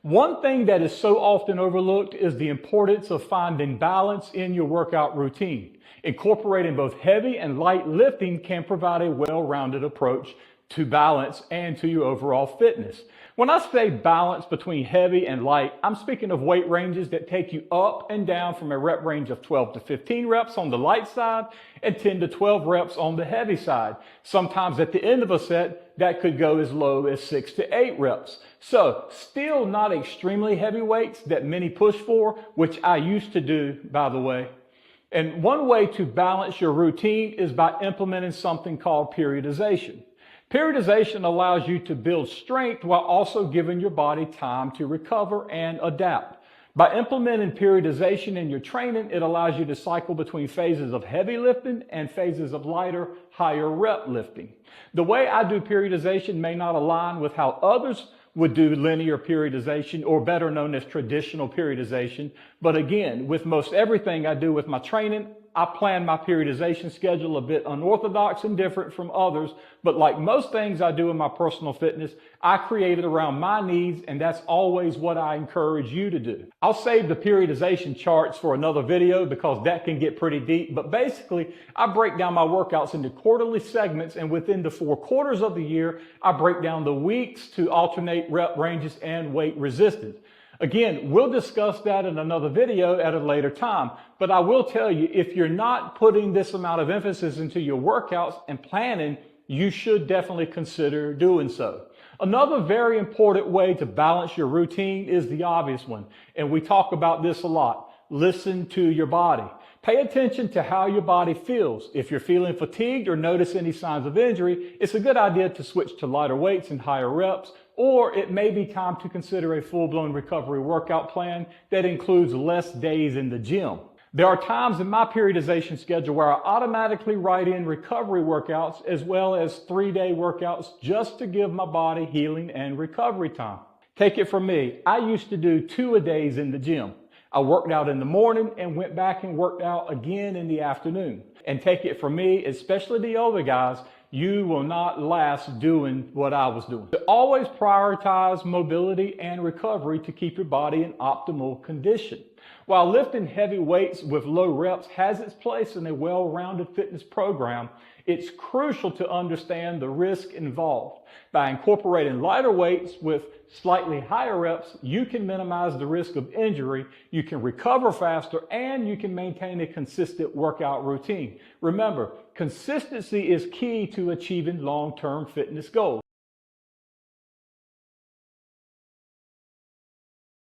One thing that is so often overlooked is the importance of finding balance in your workout routine. Incorporating both heavy and light lifting can provide a well-rounded approach to balance and to your overall fitness. When I say balance between heavy and light, I'm speaking of weight ranges that take you up and down from a rep range of 12 to 15 reps on the light side and 10 to 12 reps on the heavy side. Sometimes at the end of a set, that could go as low as 6 to 8 reps. So still not extremely heavy weights that many push for, which I used to do, by the way. And one way to balance your routine is by implementing something called periodization. Periodization allows you to build strength while also giving your body time to recover and adapt. By implementing periodization in your training, it allows you to cycle between phases of heavy lifting and phases of lighter, higher rep lifting. The way I do periodization may not align with how others would do linear periodization, or better known as traditional periodization. But again, with most everything I do with my training, I plan my periodization schedule a bit unorthodox and different from others, but like most things I do in my personal fitness, I create it around my needs, and that's always what I encourage you to do. I'll save the periodization charts for another video because that can get pretty deep, but basically I break down my workouts into quarterly segments, and within the 4 quarters of the year, I break down the weeks to alternate rep ranges and weight resistance. Again, we'll discuss that in another video at a later time, but I will tell you, if you're not putting this amount of emphasis into your workouts and planning, you should definitely consider doing so. Another very important way to balance your routine is the obvious one, and we talk about this a lot. Listen to your body. Pay attention to how your body feels. If you're feeling fatigued or notice any signs of injury, it's a good idea to switch to lighter weights and higher reps, or it may be time to consider a full-blown recovery workout plan that includes less days in the gym. There are times in my periodization schedule where I automatically write in recovery workouts as well as 3-day workouts just to give my body healing and recovery time. Take it from me, I used to do 2-a-days in the gym. I worked out in the morning and went back and worked out again in the afternoon. And take it from me, especially the older guys, you will not last doing what I was doing. So always prioritize mobility and recovery to keep your body in optimal condition. While lifting heavy weights with low reps has its place in a well-rounded fitness program, it's crucial to understand the risk involved. By incorporating lighter weights with slightly higher reps, you can minimize the risk of injury, you can recover faster, and you can maintain a consistent workout routine. Remember, consistency is key to achieving long-term fitness goals.